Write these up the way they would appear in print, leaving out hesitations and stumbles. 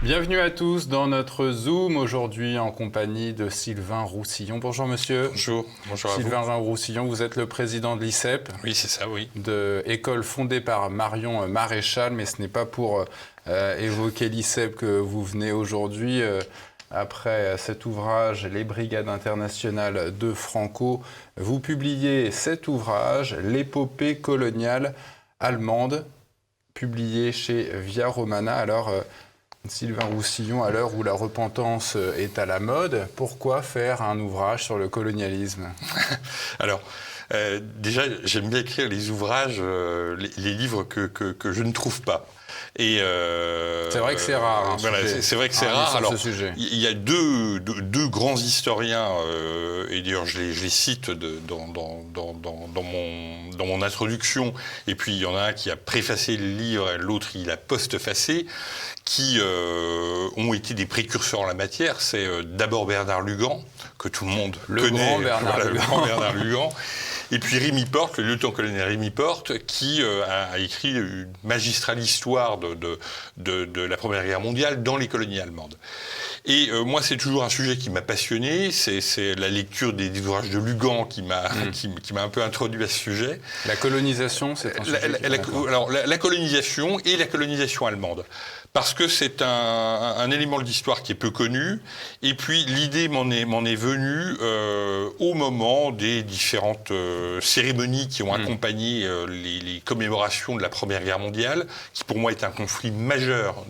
Bienvenue à tous dans notre Zoom, aujourd'hui en compagnie de Sylvain Roussillon. Bonjour monsieur. Bonjour, bonjour à vous. Sylvain Roussillon, vous êtes le président de l'ICEP. Oui, c'est ça, oui. De école fondée par Marion Maréchal, mais ce n'est pas pour évoquer l'ICEP que vous venez aujourd'hui. Après cet ouvrage, Les Brigades internationales de Franco, vous publiez cet ouvrage, L'épopée coloniale allemande, publié chez Via Romana. Alors, Sylvain Roussillon, à l'heure où la repentance est à la mode, pourquoi faire un ouvrage sur le colonialisme ? Alors, déjà, j'aime bien écrire les ouvrages, les livres que je ne trouve pas. Et c'est vrai que c'est rare. Voilà, c'est vrai que c'est rare. Alors, il y a deux grands historiens, et d'ailleurs je les cite dans mon introduction. Et puis il y en a un qui a préfacé le livre, et l'autre il a postfacé, qui ont été des précurseurs en la matière. C'est d'abord Bernard Lugan, que tout le monde connaît, le grand Bernard Lugan. Et puis Rémy Porte, le lieutenant-colonel Rémy Porte, qui a écrit une magistrale histoire de la Première Guerre mondiale dans les colonies allemandes. Et moi, c'est toujours un sujet qui m'a passionné. C'est la lecture des ouvrages de Lugan qui m'a un peu introduit à ce sujet. La colonisation, c'est un sujet alors, la colonisation et la colonisation allemande. Parce que c'est un élément de l'histoire qui est peu connu. Et puis, l'idée m'en est venue au moment des différentes cérémonies qui ont accompagné les commémorations de la Première Guerre mondiale, qui pour moi est un conflit majeur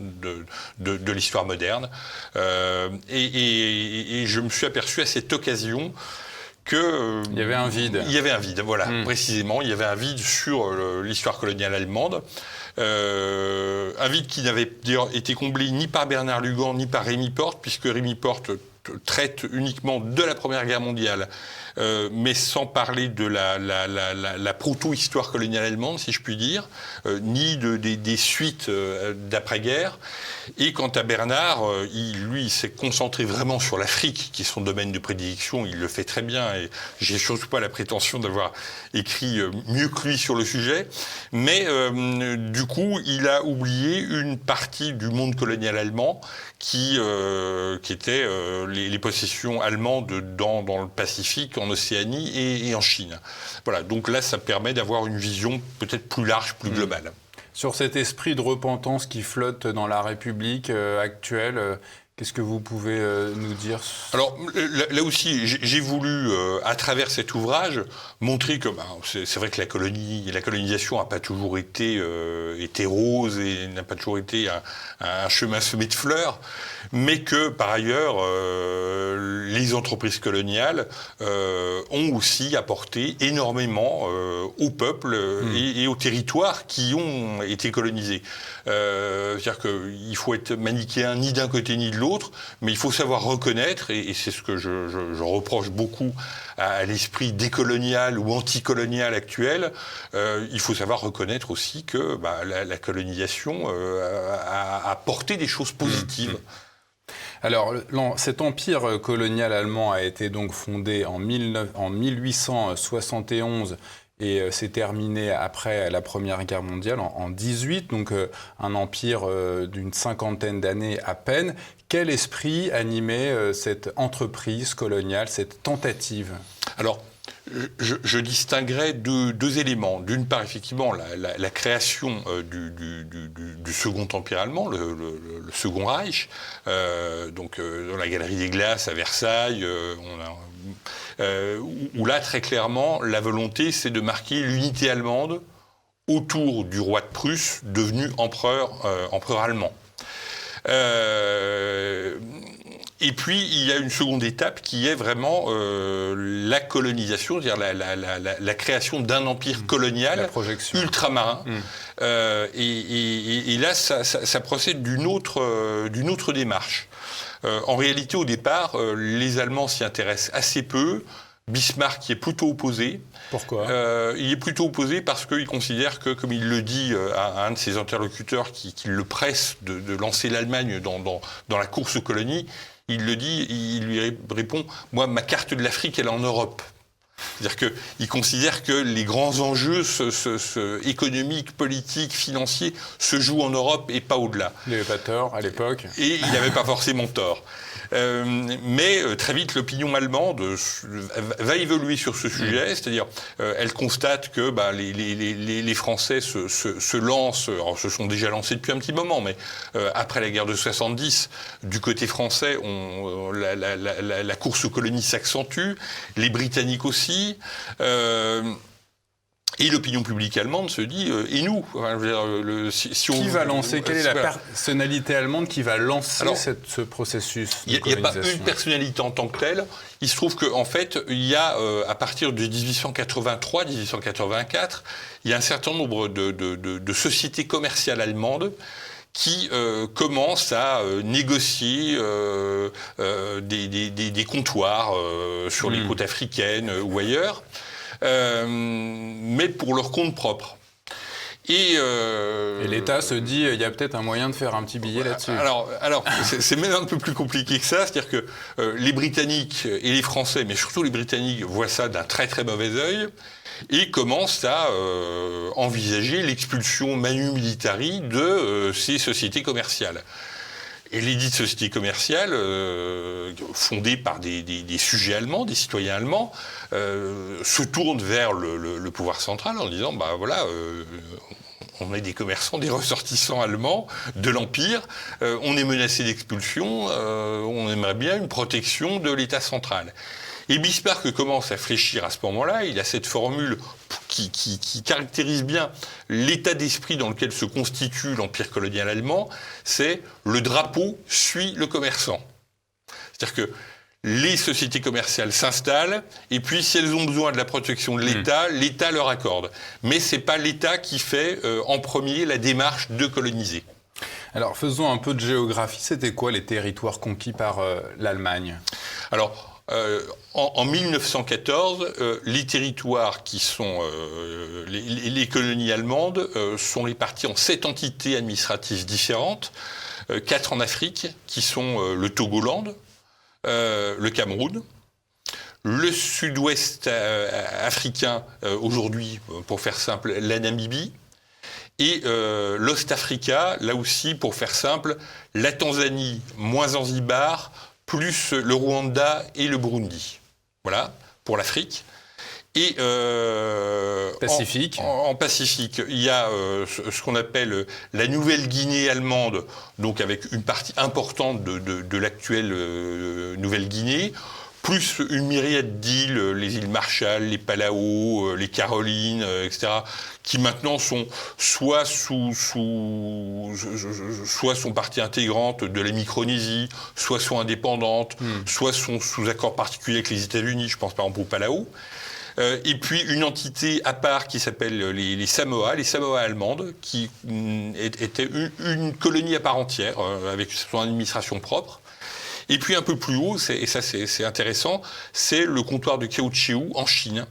de l'histoire moderne. Et je me suis aperçu à cette occasion que il y avait un vide. Il y avait un vide, voilà, précisément. Il y avait un vide sur l'histoire coloniale allemande. Un vide qui n'avait d'ailleurs été comblé ni par Bernard Lugan ni par Rémy Porte, puisque Rémy Porte traite uniquement de la Première Guerre mondiale, mais sans parler de la proto-histoire coloniale allemande, si je puis dire, ni des suites d'après-guerre. Et quant à Bernard, il s'est concentré vraiment sur l'Afrique, qui est son domaine de prédilection. Il le fait très bien, et j'ai surtout pas la prétention d'avoir écrit mieux que lui sur le sujet. Mais du coup, il a oublié une partie du monde colonial allemand qui était les possessions allemandes dans le Pacifique, en Océanie et en Chine. Voilà, donc là, ça permet d'avoir une vision peut-être plus large, plus globale. Sur cet esprit de repentance qui flotte dans la République actuelle, qu'est-ce que vous pouvez nous dire ? Alors là aussi, j'ai voulu, à travers cet ouvrage, montrer que c'est vrai que la colonisation n'a pas toujours été rose et n'a pas toujours été un chemin semé de fleurs, mais que par ailleurs, les entreprises coloniales ont aussi apporté énormément au peuple et aux territoires qui ont été colonisés. C'est-à-dire qu'il faut être manichéen ni d'un côté ni de l'autre, mais il faut savoir reconnaître, et c'est ce que je reproche beaucoup à l'esprit décolonial ou anticolonial actuel, il faut savoir reconnaître aussi que la colonisation a porté des choses positives. Alors, cet empire colonial allemand a été donc fondé en 1871 et s'est terminé après la Première Guerre mondiale en 18, donc un empire d'une cinquantaine d'années à peine. Quel esprit animait cette entreprise coloniale, cette tentative ? Alors, je distinguerais deux éléments. D'une part, effectivement, la création du Second Empire allemand, le Second Reich, donc dans la Galerie des Glaces à Versailles, où là, très clairement, la volonté, c'est de marquer l'unité allemande autour du roi de Prusse, devenu empereur allemand. Et puis, il y a une seconde étape qui est vraiment la colonisation, c'est-à-dire la création d'un empire colonial ultramarin. Et là, ça procède d'une autre démarche. En réalité, au départ, les Allemands s'y intéressent assez peu. Bismarck y est plutôt opposé. Pourquoi ? Il est plutôt opposé parce qu'il considère que, comme il le dit à un de ses interlocuteurs qui le presse de lancer l'Allemagne dans la course aux colonies, il lui répond « Moi, ma carte de l'Afrique, elle est en Europe ». C'est-à-dire qu'il considère que les grands enjeux économiques, politiques, financiers se jouent en Europe et pas au-delà. Il n'avait pas tort à l'époque. Et il n'avait pas forcément tort. Mais très vite, l'opinion allemande va évoluer sur ce sujet, c'est-à-dire elle constate que les Français se lancent, alors se sont déjà lancés depuis un petit moment, mais après la guerre de 70, du côté français, la course aux colonies s'accentue, les Britanniques aussi. Et l'opinion publique allemande se dit, et nous enfin, je veux dire, qui va lancer quelle est la personnalité allemande qui va lancer ce processus de colonisation? Il n'y a pas une personnalité en tant que telle. Il se trouve qu'en fait, il y a, à partir de 1883-1884, il y a un certain nombre de sociétés commerciales allemandes qui commencent à négocier des comptoirs sur les côtes africaines ou ailleurs. Mais pour leur compte propre. Et l'État se dit, il y a peut-être un moyen de faire un petit billet là-dessus. Alors c'est même un peu plus compliqué que ça, c'est-à-dire que les Britanniques et les Français, mais surtout les Britanniques, voient ça d'un très très mauvais œil et commencent à envisager l'expulsion manu militari de ces sociétés commerciales. Et les dites sociétés commerciales, fondées par des sujets allemands, des citoyens allemands, se tournent vers le pouvoir central en disant, on est des commerçants, des ressortissants allemands de l'Empire, on est menacé d'expulsion, on aimerait bien une protection de l'État central. Et Bismarck commence à fléchir à ce moment-là, il a cette formule qui caractérise bien l'état d'esprit dans lequel se constitue l'empire colonial allemand, c'est le drapeau suit le commerçant. C'est-à-dire que les sociétés commerciales s'installent, et puis si elles ont besoin de la protection de l'État, l'État leur accorde. Mais c'est pas l'État qui fait en premier la démarche de coloniser. Alors faisons un peu de géographie, c'était quoi les territoires conquis par l'Allemagne ? Alors, en 1914, les territoires qui sont les colonies allemandes sont répartis en 7 entités administratives différentes, 4 en Afrique, qui sont le Togoland, le Cameroun, le sud-ouest africain, aujourd'hui, pour faire simple, la Namibie, et l'Ost-Africa, là aussi, pour faire simple, la Tanzanie, moins Zanzibar, plus le Rwanda et le Burundi. Voilà, pour l'Afrique. Et Pacifique. En Pacifique, il y a ce qu'on appelle la Nouvelle-Guinée allemande, donc avec une partie importante de l'actuelle Nouvelle-Guinée, plus une myriade d'îles, les îles Marshall, les Palau, les Carolines, etc., qui maintenant sont soit sont partie intégrante de la Micronésie, soit sont indépendantes, soit sont sous accord particulier avec les États-Unis, je pense par exemple au Palau. Et puis une entité à part qui s'appelle les Samoa allemandes, qui était une colonie à part entière, avec son administration propre. Et puis un peu plus haut, et ça c'est intéressant, c'est le comptoir de Kiautschou en Chine.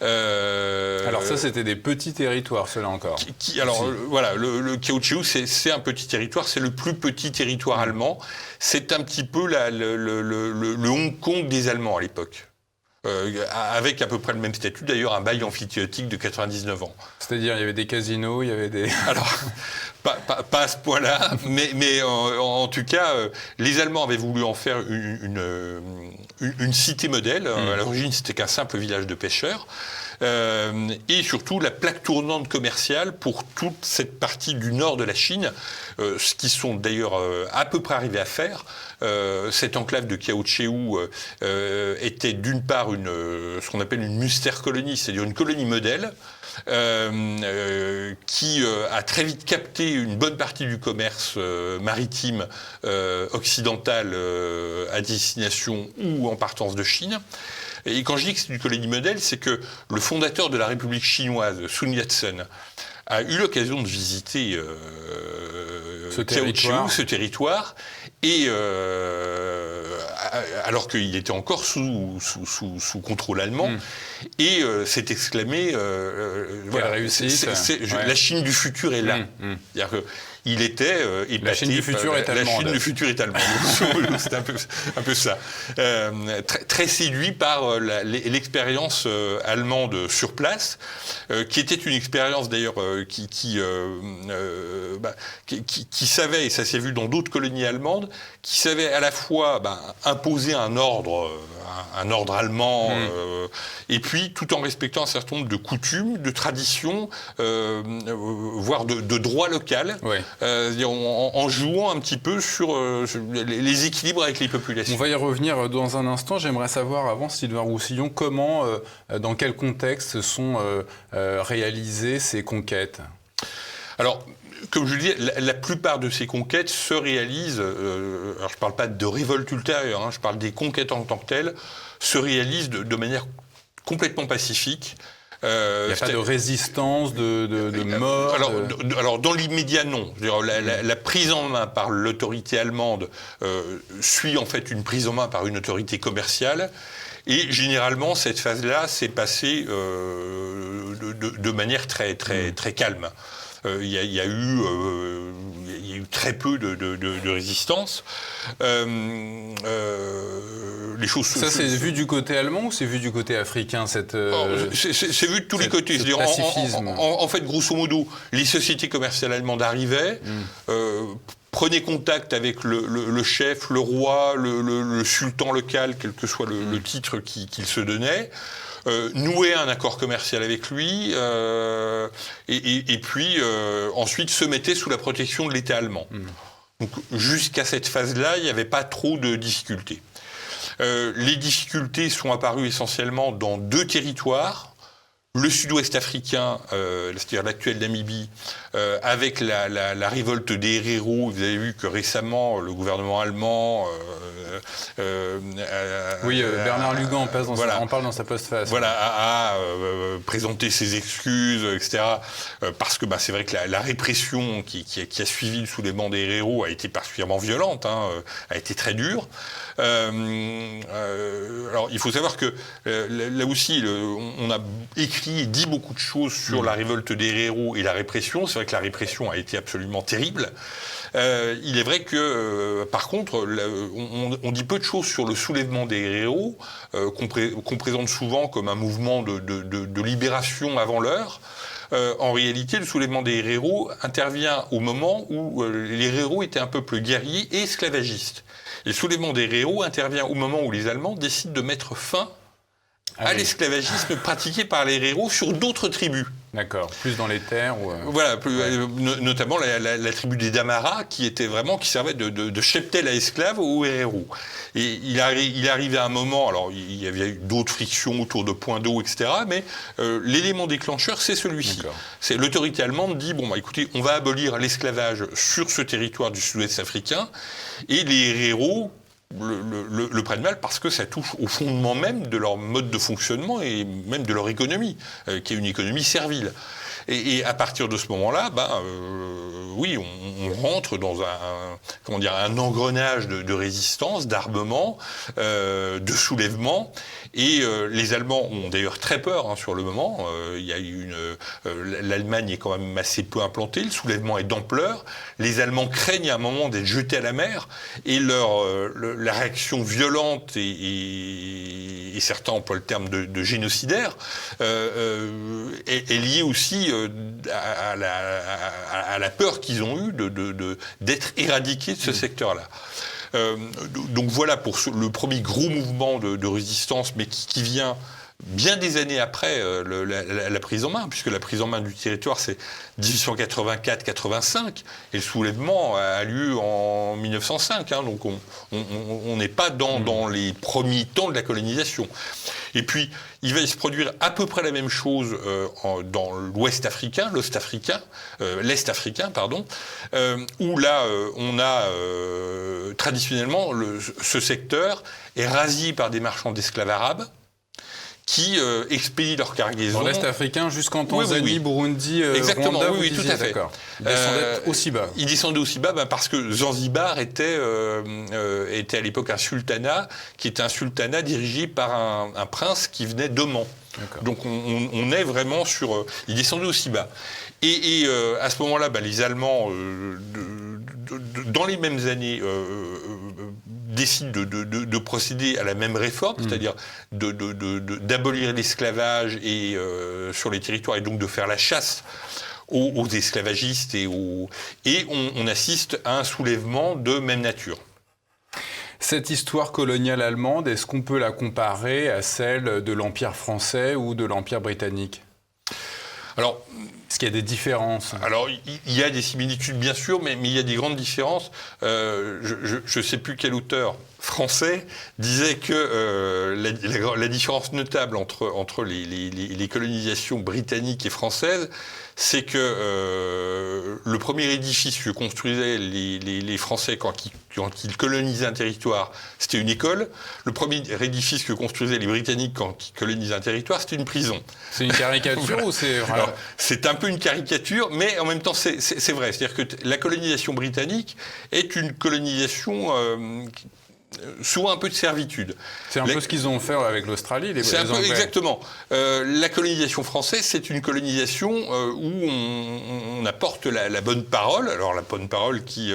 Alors ça, c'était des petits territoires, ceux-là encore. Voilà, le Kiautschou, c'est un petit territoire, c'est le plus petit territoire allemand. C'est un petit peu le Hong Kong des Allemands à l'époque. Avec à peu près le même statut, d'ailleurs un bail amphithéotique de 99 ans. C'est-à-dire, il y avait des casinos, il y avait des... Alors, pas à ce point-là, mais en tout cas, les Allemands avaient voulu en faire une cité modèle. À l'origine, c'était qu'un simple village de pêcheurs. Et surtout la plaque tournante commerciale pour toute cette partie du nord de la Chine, ce qu'ils sont d'ailleurs à peu près arrivés à faire. Cette enclave de Kiautschou était d'une part ce qu'on appelle une Musterkolonie, c'est-à-dire une colonie modèle, qui a très vite capté une bonne partie du commerce maritime occidental à destination ou en partance de Chine. Et quand je dis que c'est une colonie modèle, c'est que le fondateur de la République chinoise, Sun Yat-sen, a eu l'occasion de visiter ce territoire, et alors qu'il était encore sous contrôle allemand, et s'est exclamé voilà, réussite. La Chine du futur est là. C'est-à-dire il était épaté. La Chine du futur est allemande. La Chine du futur est allemande. C'est un peu ça. Très séduit par l'expérience allemande sur place, qui était une expérience d'ailleurs qui savait, et ça s'est vu dans d'autres colonies allemandes, qui savait à la fois imposer un ordre allemand, et puis tout en respectant un certain nombre de coutumes, de traditions, voire de droit local, en jouant un petit peu sur les équilibres avec les populations. On va y revenir dans un instant. J'aimerais savoir avant, Sylvain Roussillon, comment, dans quel contexte sont réalisées ces conquêtes ? Alors, comme je le disais, la plupart de ces conquêtes se réalisent, alors je ne parle pas de révolte ultérieure, je parle des conquêtes en tant que telles, se réalisent de manière complètement pacifique. Il n'y a pas de résistance, de mort Alors, dans l'immédiat, non. La prise en main par l'autorité allemande suit en fait une prise en main par une autorité commerciale. Et généralement, cette phase-là s'est passée de manière très calme. Il y a eu très peu de résistance. Les choses. Ça, c'est vu du côté allemand ou c'est vu du côté africain c'est vu de tous les côtés. En fait, grosso modo, les sociétés commerciales allemandes arrivaient. Prenaient contact avec le chef, le roi, le sultan local, quel que soit le titre qu'il se donnait. Nouer un accord commercial avec lui et puis ensuite se mettait sous la protection de l'État allemand. Donc jusqu'à cette phase-là, il n'y avait pas trop de difficultés. Les difficultés sont apparues essentiellement dans deux territoires. Le sud-ouest africain, c'est-à-dire l'actuelle Namibie, avec la révolte des Herero. Vous avez vu que récemment, le gouvernement allemand... Bernard Lugan en parle dans sa postface. A présenté ses excuses, etc. Parce que c'est vrai que la répression qui a suivi le soulèvement des Herero a été particulièrement violente, a été très dure. Alors, il faut savoir que là aussi, on a écrit et dit beaucoup de choses sur la révolte des Herero et la répression. C'est vrai que la répression a été absolument terrible. Il est vrai que, par contre, on dit peu de choses sur le soulèvement des Herero, qu'on présente souvent comme un mouvement de libération avant l'heure. En réalité, le soulèvement des Herero intervient au moment où les Herero étaient un peuple guerrier et esclavagiste. Et le soulèvement des Herero intervient au moment où les Allemands décident de mettre fin à l'esclavagisme pratiqué par les Herero sur d'autres tribus. D'accord, plus dans les terres Voilà, notamment la tribu des Damara qui servait de cheptel à esclaves aux Herero. Et il est arrivé à un moment, alors il y avait eu d'autres frictions autour de points d'eau, etc., mais l'élément déclencheur, c'est celui-ci. C'est l'autorité allemande dit, écoutez, on va abolir l'esclavage sur ce territoire du sud-ouest africain, et les Herero le prennent mal parce que ça touche au fondement même de leur mode de fonctionnement et même de leur économie, qui est une économie servile. Et à partir de ce moment-là, oui, on rentre dans un engrenage de résistance, d'armement, de soulèvement. Et les Allemands ont d'ailleurs très peur sur le moment. Il y a eu l'Allemagne est quand même assez peu implantée. Le soulèvement est d'ampleur. Les Allemands craignent à un moment d'être jetés à la mer. Et la réaction violente et certains emploient le terme de génocidaire est liée aussi à la peur qu'ils ont eue d'être éradiqués de ce secteur-là. Donc voilà pour le premier gros mouvement de résistance, mais qui vient bien des années après la prise en main, puisque la prise en main du territoire, c'est 1884-85, et le soulèvement a lieu en 1905. Donc on n'est pas dans les premiers temps de la colonisation. Et puis, il va se produire à peu près la même chose dans l'Est africain, où là, on a traditionnellement ce secteur est rasié par des marchands d'esclaves arabes qui expédient leur cargaison. Dans l'Est africain jusqu'en Tanzanie, Burundi, exactement, Rwanda, oui, tout à fait. D'accord. Ils descendaient aussi bas. Ils descendaient aussi bas parce que Zanzibar était à l'époque un sultanat qui était un sultanat dirigé par un prince qui venait d'Oman. Donc on est vraiment sur... il descendait aussi bas. Et à ce moment-là, les Allemands, dans les mêmes années, décident de procéder à la même réforme, c'est-à-dire d'abolir l'esclavage sur les territoires et donc de faire la chasse aux esclavagistes et on assiste à un soulèvement de même nature. Cette histoire coloniale allemande, est-ce qu'on peut la comparer à celle de l'Empire français ou de l'Empire britannique ? Alors, est-ce qu'il y a des différences ? Alors, il y a des similitudes, bien sûr, mais il y a des grandes différences. Je ne sais plus quel auteur français disait que la différence notable entre les colonisations britanniques et françaises, c'est que le premier édifice que construisaient les Français quand ils colonisaient un territoire, c'était une école. Le premier édifice que construisaient les Britanniques quand ils colonisaient un territoire, c'était une prison. C'est une caricature voilà. Ou c'est... Alors, c'est un peu une caricature, mais en même temps, c'est vrai. C'est-à-dire que la colonisation britannique est une colonisation... souvent un peu de servitude. C'est un peu ce qu'ils ont fait avec l'Australie, les Anglais. Exactement. La colonisation française, c'est une colonisation où on apporte la bonne parole. Alors la bonne parole qui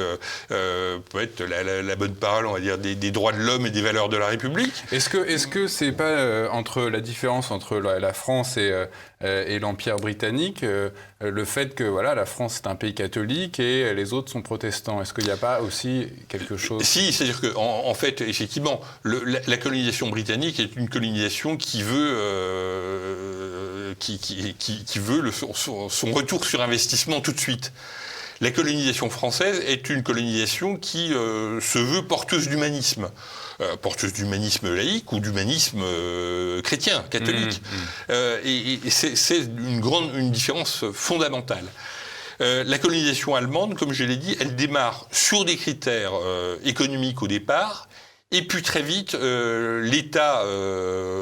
peut être la bonne parole, on va dire, des droits de l'homme et des valeurs de la République. Est-ce que c'est pas entre la différence entre la France et l'Empire britannique, le fait que voilà, la France est un pays catholique et les autres sont protestants. Est-ce qu'il n'y a pas aussi quelque chose ? Si, c'est-à-dire que en fait, effectivement, la colonisation britannique est une colonisation qui veut son retour sur investissement tout de suite. La colonisation française est une colonisation qui se veut porteuse d'humanisme. Porteuse d'humanisme laïque ou d'humanisme chrétien, catholique. Et c'est une différence fondamentale. La colonisation allemande, comme je l'ai dit, elle démarre sur des critères économiques au départ, et puis très vite, l'État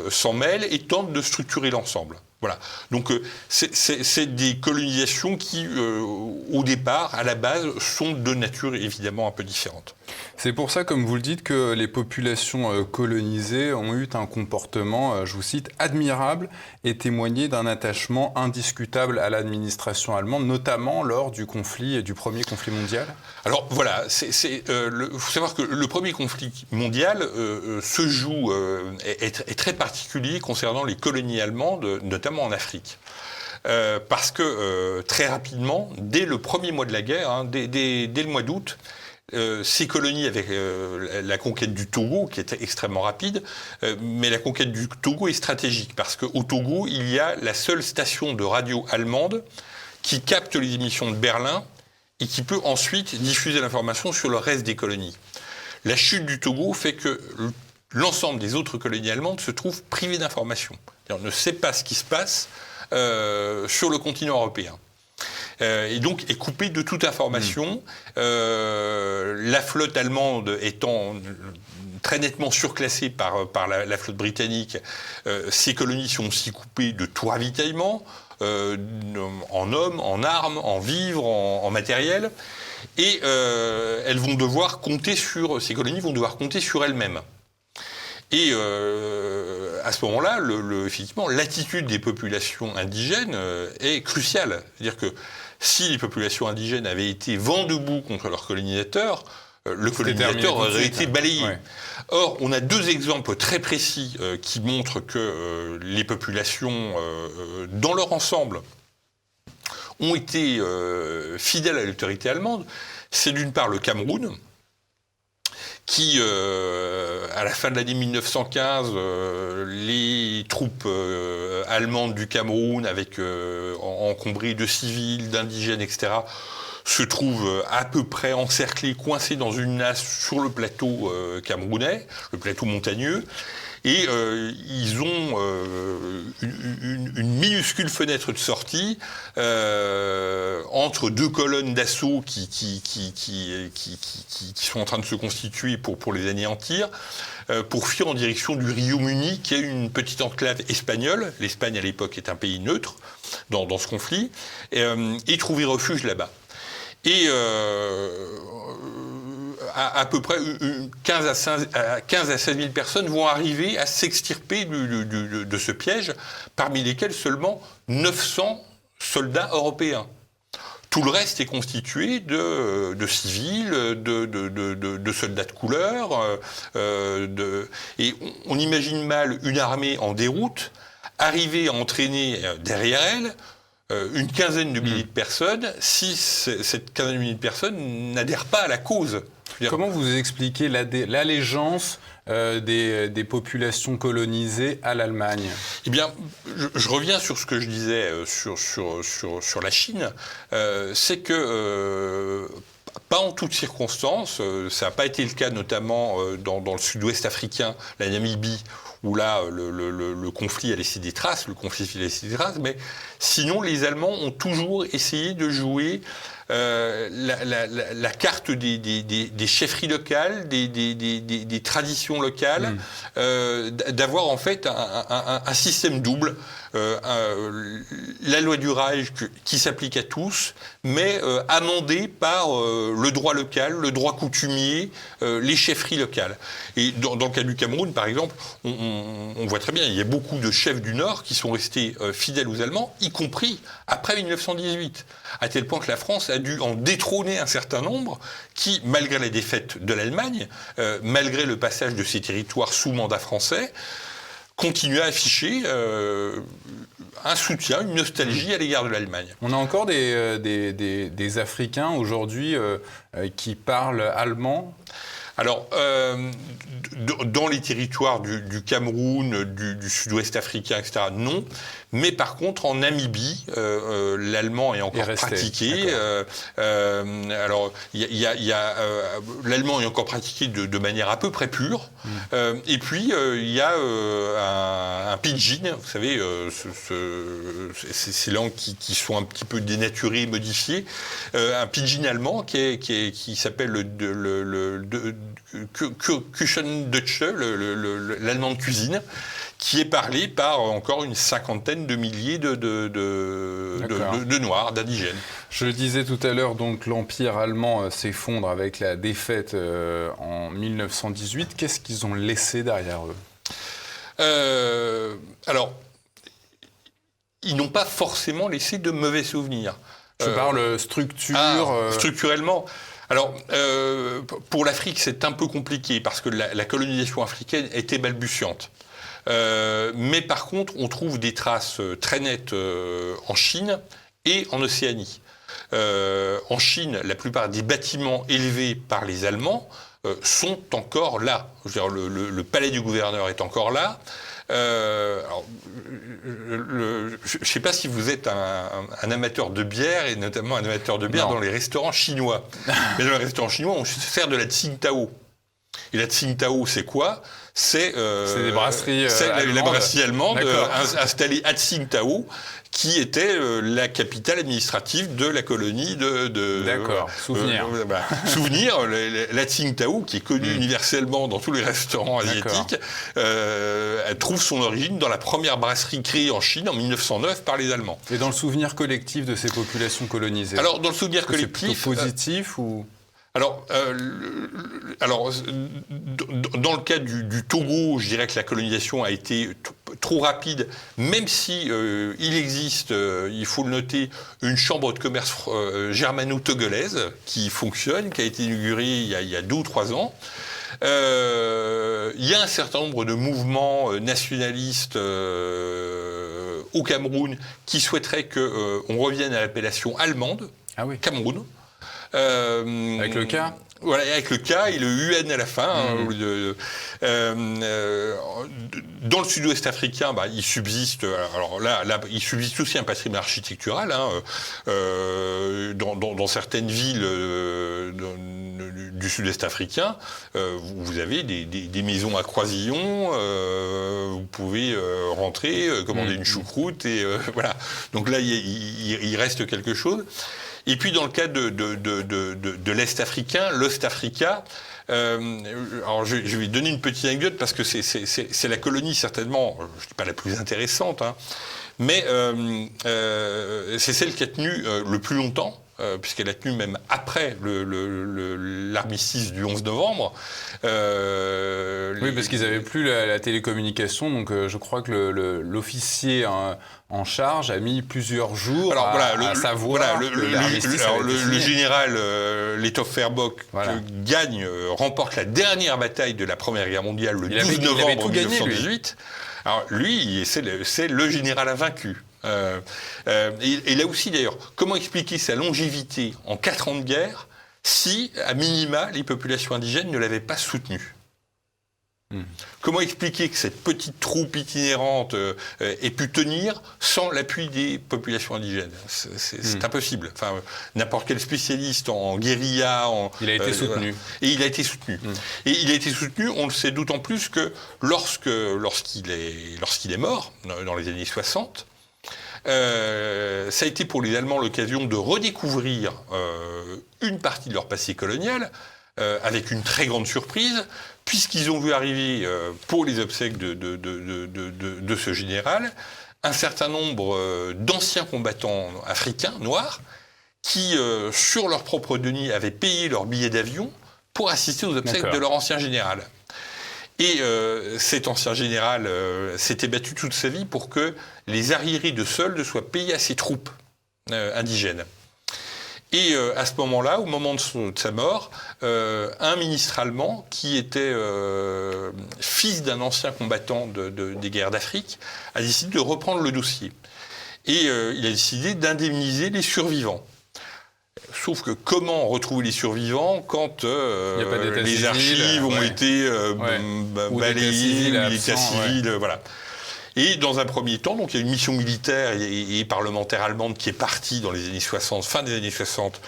s'en mêle et tente de structurer l'ensemble. Voilà. Donc c'est des colonisations qui, au départ, à la base, sont de nature évidemment un peu différente. C'est pour ça, comme vous le dites, que les populations colonisées ont eu un comportement, je vous cite, admirable et témoigné d'un attachement indiscutable à l'administration allemande, notamment lors du premier conflit mondial. Alors voilà, faut savoir que le premier conflit mondial se joue, est très particulier concernant les colonies allemandes, notamment en Afrique. Parce que très rapidement, dès le premier mois de la guerre, dès le mois d'août, ces colonies, avec la conquête du Togo, qui est extrêmement rapide, mais la conquête du Togo est stratégique, parce qu'au Togo, il y a la seule station de radio allemande qui capte les émissions de Berlin et qui peut ensuite diffuser l'information sur le reste des colonies. La chute du Togo fait que l'ensemble des autres colonies allemandes se trouvent privées d'informations. On ne sait pas ce qui se passe sur le continent européen. Et donc est coupé de toute information. La flotte allemande étant très nettement surclassée par la flotte britannique, ces colonies sont aussi coupées de tout ravitaillement, en hommes, en armes, en vivres, en matériel. Et ces colonies vont devoir compter sur elles-mêmes. Et à ce moment-là, effectivement, l'attitude des populations indigènes est cruciale. C'est-à-dire que si les populations indigènes avaient été vent debout contre leurs colonisateurs, le colonisateur aurait été balayé. Ouais. Or, on a deux exemples très précis qui montrent que les populations, dans leur ensemble, ont été fidèles à l'autorité allemande. C'est d'une part le Cameroun, qui, à la fin de l'année 1915, les troupes allemandes du Cameroun, encombrées de civils, d'indigènes, etc., se trouvent à peu près encerclés, coincés dans une nasse sur le plateau camerounais, le plateau montagneux. Et ils ont une minuscule fenêtre de sortie entre deux colonnes d'assaut qui sont en train de se constituer pour les anéantir, pour fuir en direction du Rio Muni, qui est une petite enclave espagnole. L'Espagne, à l'époque, est un pays neutre dans ce conflit, et trouver refuge là-bas. Et à peu près 15 à 16 000 personnes vont arriver à s'extirper de ce piège, parmi lesquels seulement 900 soldats européens. Tout le reste est constitué de civils, de soldats de couleur. Et on imagine mal une armée en déroute arriver à entraîner derrière elle une quinzaine de milliers de personnes si cette quinzaine de milliers de personnes n'adhèrent pas à la cause. Comment vous expliquez l'allégeance des populations colonisées à l'Allemagne? Eh bien, je reviens sur ce que je disais sur la Chine. C'est que, pas en toutes circonstances, ça n'a pas été le cas notamment dans le sud-ouest africain, la Namibie, où là, le conflit a laissé des traces, mais sinon, les Allemands ont toujours essayé de jouer la carte des chefferies locales, des traditions locales, d'avoir en fait un système double. La loi du Reich qui s'applique à tous, mais amendée par le droit local, le droit coutumier, les chefferies locales. Et dans le cas du Cameroun, par exemple, on voit très bien, il y a beaucoup de chefs du Nord qui sont restés fidèles aux Allemands, y compris après 1918, à tel point que la France a dû en détrôner un certain nombre qui, malgré la défaite de l'Allemagne, malgré le passage de ces territoires sous mandat français, continuer à afficher un soutien, une nostalgie à l'égard de l'Allemagne. On a encore des Africains aujourd'hui qui parlent allemand. Alors, dans les territoires du Cameroun, du sud-ouest africain, etc., non. Mais par contre, en Namibie, l'allemand est encore pratiqué. Alors, l'allemand est encore pratiqué de manière à peu près pure. Et puis, il y a un pidgin, vous savez, ces langues qui sont un petit peu dénaturées, modifiées. Un pidgin allemand qui s'appelle le Küchendeutsch, l'allemand de cuisine, qui est parlé par encore une cinquantaine de milliers de Noirs, d'indigènes. Je le disais tout à l'heure, donc l'Empire allemand s'effondre avec la défaite en 1918. Qu'est-ce qu'ils ont laissé derrière eux? Alors, ils n'ont pas forcément laissé de mauvais souvenirs. Je parle structure. Structurellement. Alors, pour l'Afrique, c'est un peu compliqué parce que la colonisation africaine était balbutiante. Mais par contre, on trouve des traces très nettes en Chine et en Océanie. En Chine, la plupart des bâtiments élevés par les Allemands sont encore là. Je veux dire, le palais du gouverneur est encore là. Alors, je ne sais pas si vous êtes un amateur de bière, et notamment un amateur de bière dans les restaurants chinois. Mais dans les restaurants chinois, on se sert de la Tsingtao. Et la Tsingtao, c'est quoi? C'est des brasseries allemandes. La brasserie allemande installée à Tsingtao, qui était la capitale administrative de la colonie de D'accord, souvenir. Souvenir, la Tsingtao, qui est connue universellement dans tous les restaurants asiatiques, elle trouve son origine dans la première brasserie créée en Chine en 1909 par les Allemands. Et dans le souvenir collectif de ces populations colonisées? Alors, dans le souvenir collectif... C'est plutôt positif ou... Alors, dans le cas du Togo, je dirais que la colonisation a été trop rapide, même si il existe, il faut le noter, une chambre de commerce germano-togolaise qui fonctionne, qui a été inaugurée il y a 2 ou 3 ans. Il y a un certain nombre de mouvements nationalistes au Cameroun qui souhaiteraient qu'on revienne à l'appellation allemande, Cameroun. Avec le K? Voilà, avec le K et le UN à la fin. Dans le sud-ouest africain, il subsiste. Alors là, il subsiste aussi un patrimoine architectural. Dans certaines villes du sud-est africain, vous avez des maisons à croisillons. Vous pouvez rentrer, commander une choucroute et voilà. Donc là, il reste quelque chose. Et puis dans le cas de l'Est africain, l'Ostafrika, alors je vais donner une petite anecdote parce que c'est la colonie certainement, je ne dis pas la plus intéressante, mais c'est celle qui a tenu le plus longtemps puisqu'elle a tenu même après l'armistice du 11 novembre. Oui, parce qu'ils n'avaient plus la télécommunication, donc je crois que l'officier en charge a mis plusieurs jours à savoir le général Lettow-Verbock remporte la dernière bataille de la Première Guerre mondiale le 12 novembre 1918. Alors lui, c'est le général invaincu. Et là aussi d'ailleurs, comment expliquer sa longévité en 4 ans de guerre si, à minima, les populations indigènes ne l'avaient pas soutenu? Comment expliquer que cette petite troupe itinérante ait pu tenir sans l'appui des populations indigènes? C'est impossible. Enfin, n'importe quel spécialiste en guérilla... Il a été soutenu. Et il a été soutenu. Et il a été soutenu, on le sait d'autant plus que lorsqu'il est mort, dans les années 60, ça a été pour les Allemands l'occasion de redécouvrir une partie de leur passé colonial, avec une très grande surprise, puisqu'ils ont vu arriver, pour les obsèques de ce général, un certain nombre d'anciens combattants africains, noirs, qui, sur leur propre denier, avaient payé leur billet d'avion pour assister aux obsèques de leur ancien général. Et cet ancien général s'était battu toute sa vie pour que les arriérés de soldes soient payés à ses troupes indigènes. Et à ce moment-là, au moment de sa mort, un ministre allemand qui était fils d'un ancien combattant des guerres d'Afrique a décidé de reprendre le dossier. Et il a décidé d'indemniser les survivants. Sauf que comment retrouver les survivants quand les archives ont été balayées, ou l'état civil, voilà. Et dans un premier temps, donc, il y a une mission militaire et parlementaire allemande qui est partie dans les années 60, fin des années 60,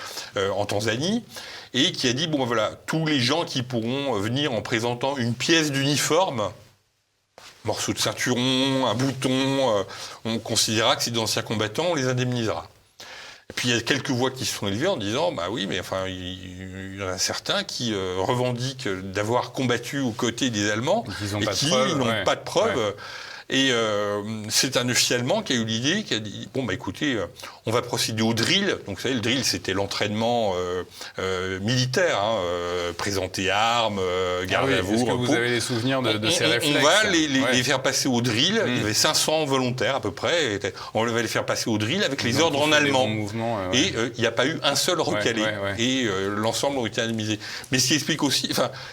en Tanzanie, et qui a dit, bon ben voilà, tous les gens qui pourront venir en présentant une pièce d'uniforme, morceau de ceinturon, un bouton, on considérera que c'est d'anciens combattants, on les indemnisera. Et puis il y a quelques voix qui se sont élevées en disant, bah oui, mais enfin, il y en a certains qui revendiquent d'avoir combattu aux côtés des Allemands et qui n'ont pas de preuves. Et c'est un officier allemand qui a eu l'idée, qui a dit, bon, bah écoutez, on va procéder au drill. Donc, vous savez, le drill, c'était l'entraînement militaire, présenter armes, garder à vous. Est-ce que vous avez des souvenirs de ces réflexes? On va les faire passer au drill. Il y avait 500 volontaires à peu près. On va les faire passer au drill avec les ordres en allemand. Et il n'y a pas eu un seul recalé. Et l'ensemble ont été indemnisés. Mais ce qui explique aussi,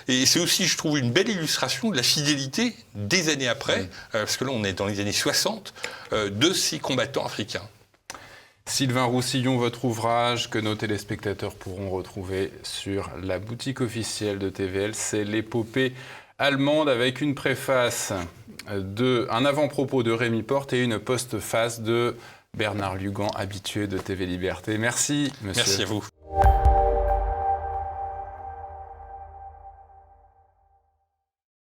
et c'est aussi, je trouve, une belle illustration de la fidélité des années après, parce que là, on est dans les années 60, de ces combattants africains. Sylvain Roussillon, votre ouvrage que nos téléspectateurs pourront retrouver sur la boutique officielle de TVL, c'est l'épopée allemande avec une préface, un avant-propos de Rémi Porte et une postface de Bernard Lugan, habitué de TV Liberté. Merci, monsieur. Merci à vous.